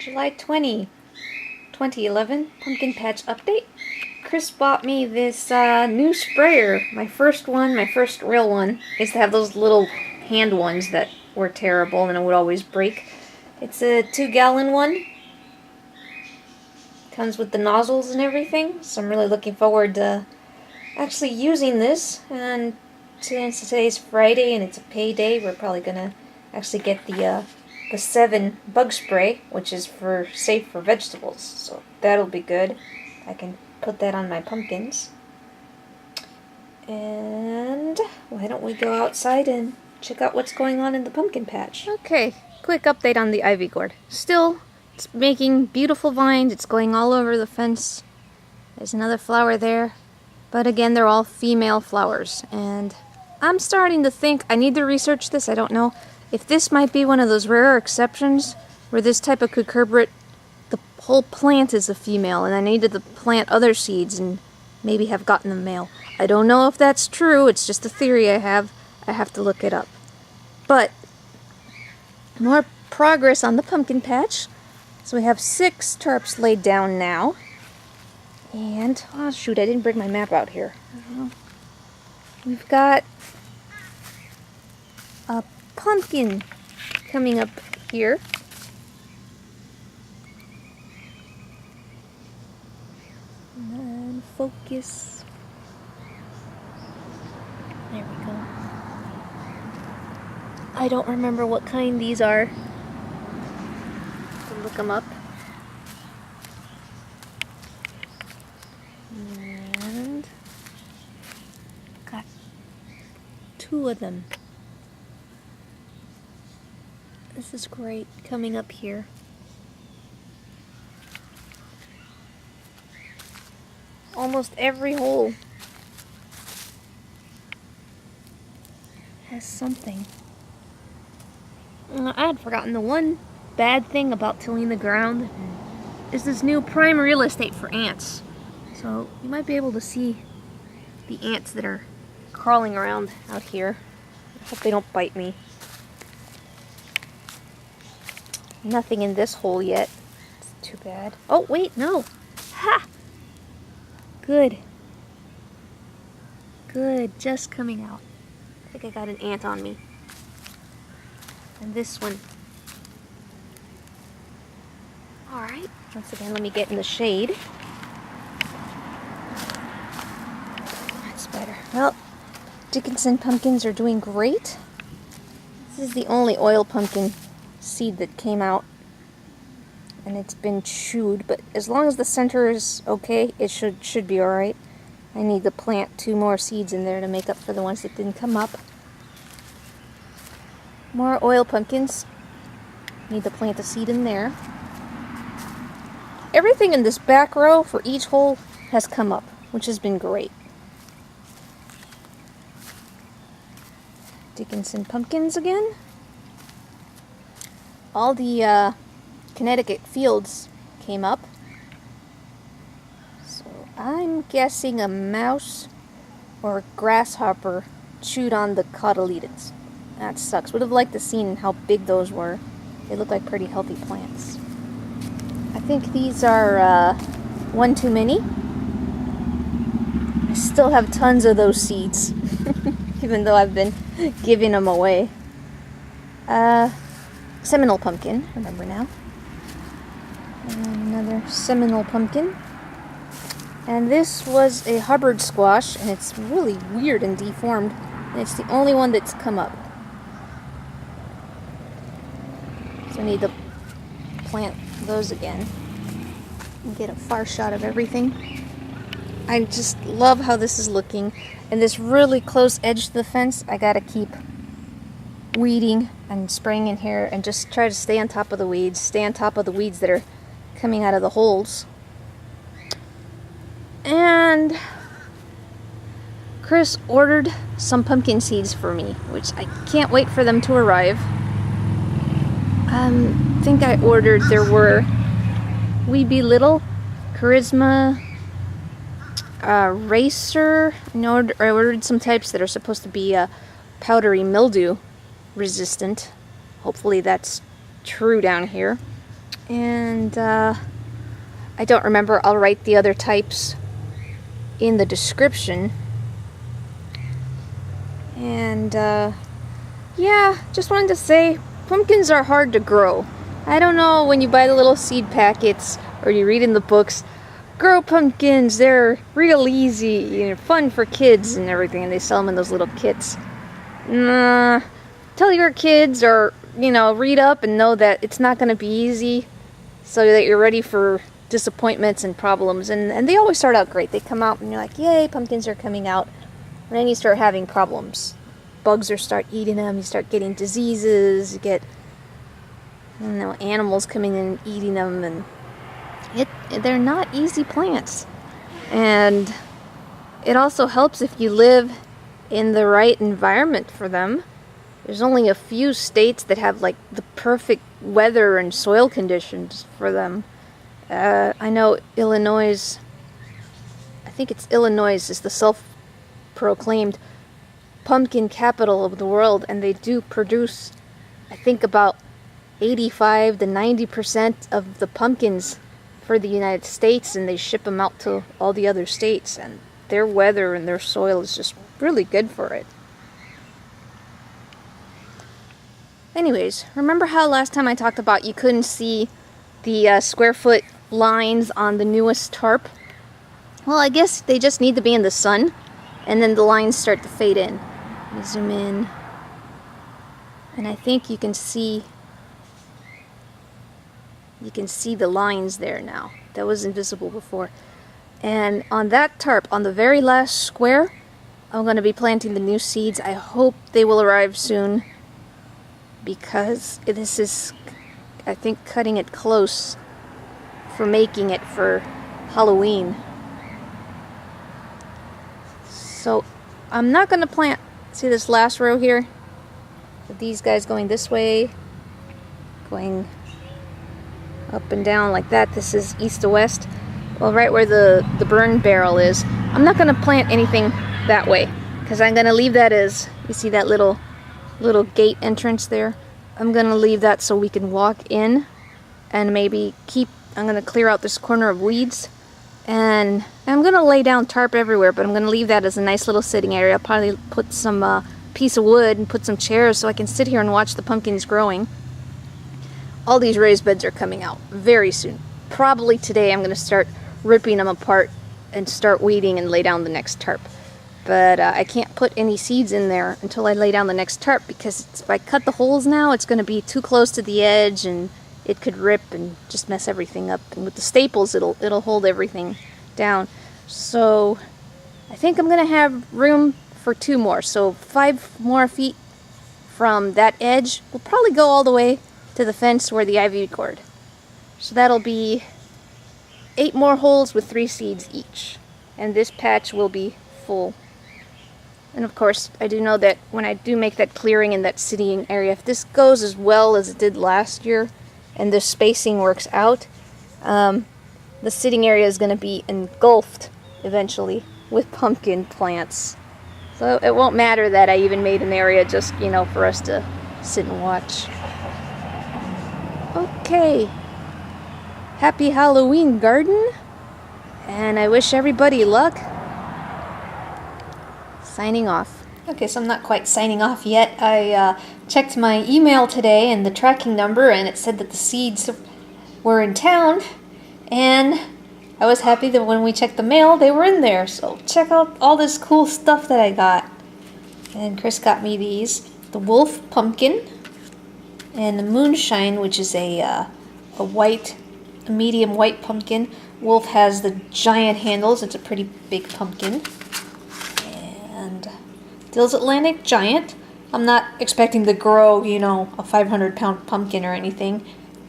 July 2011 Pumpkin Patch Update. Chris bought me this new sprayer. My first real one, is to have those little hand ones that were terrible and it would always break. It's a 2-gallon one. Comes with the nozzles and everything, so I'm really looking forward to actually using this. And since today's Friday and it's a payday, we're probably gonna actually get the 7 bug spray, which is safe for vegetables, so that'll be good. I can put that on my pumpkins. And why don't we go outside and check out what's going on in the pumpkin patch. Okay, quick update on the ivy gourd. Still, it's making beautiful vines. It's going all over the fence. There's another flower there, but again, they're all female flowers, and I'm starting to think, I need to research this, I don't know, if this might be one of those rare exceptions where this type of cucurbit, the whole plant is a female, and I needed to plant other seeds and maybe have gotten a male. I don't know if that's true, it's just a theory I have to look it up. But, more progress on the pumpkin patch. So we have 6 tarps laid down now. And, oh shoot, I didn't bring my map out here. We've got a pumpkin coming up here. And then focus. There we go. I don't remember what kind these are. To look them up. And got 2 of them. This is great, coming up here. Almost every hole has something. I had forgotten the one bad thing about tilling the ground is this new prime real estate for ants. So you might be able to see the ants that are crawling around out here. I hope they don't bite me. Nothing in this hole yet. It's too bad. Oh, wait, no. Ha! Good. Good, just coming out. I think I got an ant on me. And this one. Alright, once again, let me get in the shade. That's better. Well, Dickinson pumpkins are doing great. This is the only oil pumpkin seed that came out, and it's been chewed, but as long as the center is okay, it should be alright. I need to plant 2 more seeds in there to make up for the ones that didn't come up. More oil pumpkins. Need to plant a seed in there. Everything in this back row for each hole has come up, which has been great. Dickinson pumpkins again. All the Connecticut fields came up. So I'm guessing a mouse or a grasshopper chewed on the cotyledons. That sucks. Would have liked to seen how big those were. They look like pretty healthy plants. I think these are one too many. I still have tons of those seeds, even though I've been giving them away. Seminole pumpkin, remember now. And another Seminole pumpkin. And this was a Hubbard squash, and it's really weird and deformed. And it's the only one that's come up. So I need to plant those again and get a far shot of everything. I just love how this is looking. And this really close edge to the fence, I gotta keep weeding and spraying in here and just try to stay on top of the weeds, that are coming out of the holes. And Chris ordered some pumpkin seeds for me, which I can't wait for them to arrive. I think I ordered, there were Weeby Little, Charisma, Racer. I ordered some types that are supposed to be powdery mildew resistant. Hopefully that's true down here. And I don't remember. I'll write the other types in the description. And yeah, just wanted to say, pumpkins are hard to grow. I don't know, when you buy the little seed packets or you read in the books, grow pumpkins, they're real easy, you know, fun for kids and everything, and they sell them in those little kits. Nah, tell your kids, or, you know, read up and know that it's not going to be easy, so that you're ready for disappointments and problems. And they always start out great. They come out and you're like, yay, pumpkins are coming out. And then you start having problems. Bugs start eating them, you start getting diseases, you get, I don't know, animals coming in and eating them, and they're not easy plants. And it also helps if you live in the right environment for them. There's only a few states that have like the perfect weather and soil conditions for them. I know Illinois, I think it's Illinois is the self-proclaimed pumpkin capital of the world, and they do produce, I think, about 85 to 90% of the pumpkins for the United States, and they ship them out to all the other states, and their weather and their soil is just really good for it. Anyways, remember how last time I talked about you couldn't see the square foot lines on the newest tarp? Well, I guess they just need to be in the sun, and then the lines start to fade in. Let me zoom in, and I think you can see the lines there now. That was invisible before. And on that tarp, on the very last square, I'm going to be planting the new seeds. I hope they will arrive soon, because this is, I think, cutting it close for making it for Halloween. So I'm not going to plant, see this last row here? With these guys going this way, going up and down like that. This is east to west. Well, right where the burn barrel is. I'm not going to plant anything that way, because I'm going to leave that as, you see that little gate entrance there? I'm going to leave that so we can walk in, and maybe I'm going to clear out this corner of weeds, and I'm going to lay down tarp everywhere, but I'm going to leave that as a nice little sitting area. I'll probably put some piece of wood and put some chairs so I can sit here and watch the pumpkins growing. All these raised beds are coming out very soon. Probably today I'm going to start ripping them apart and start weeding and lay down the next tarp. But I can't put any seeds in there until I lay down the next tarp, because if I cut the holes now, it's going to be too close to the edge and it could rip and just mess everything up. And with the staples, it'll hold everything down. So I think I'm going to have room for 2 more. So 5 more feet from that edge. We'll probably go all the way to the fence where the ivy cord. So that'll be 8 more holes with 3 seeds each. And this patch will be full. And of course, I do know that when I do make that clearing in that sitting area, if this goes as well as it did last year, and the spacing works out, the sitting area is going to be engulfed eventually with pumpkin plants. So it won't matter that I even made an area just, you know, for us to sit and watch. Okay. Happy Halloween, garden. And I wish everybody luck. Signing off. Okay, so I'm not quite signing off yet. I checked my email today and the tracking number, and it said that the seeds were in town, and I was happy that when we checked the mail, they were in there. So check out all this cool stuff that I got. And Chris got me these. The Wolf Pumpkin and the Moonshine, which is a medium white pumpkin. Wolf has the giant handles. It's a pretty big pumpkin. And Dill's Atlantic Giant. I'm not expecting to grow, you know, a 500-pound pumpkin or anything.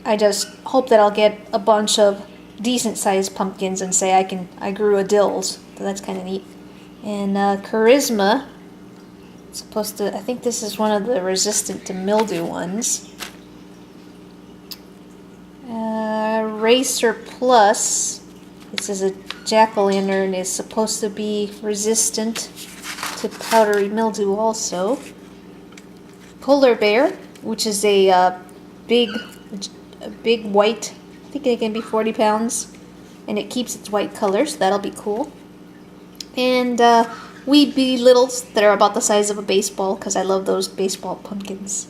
I just hope that I'll get a bunch of decent-sized pumpkins and say I grew a Dill's. So that's kind of neat. And Charisma. It's supposed to, I think this is one of the resistant to mildew ones. Racer Plus. This is a jack-o'-lantern, is supposed to be resistant to powdery mildew also. Polar Bear, which is a big white, I think it can be 40 pounds, and it keeps its white color, so that'll be cool. And Weed Bee Littles that are about the size of a baseball, because I love those baseball pumpkins.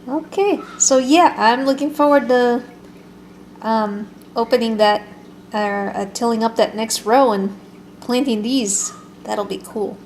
Okay, so yeah, I'm looking forward to opening that, tilling up that next row and planting these. That'll be cool.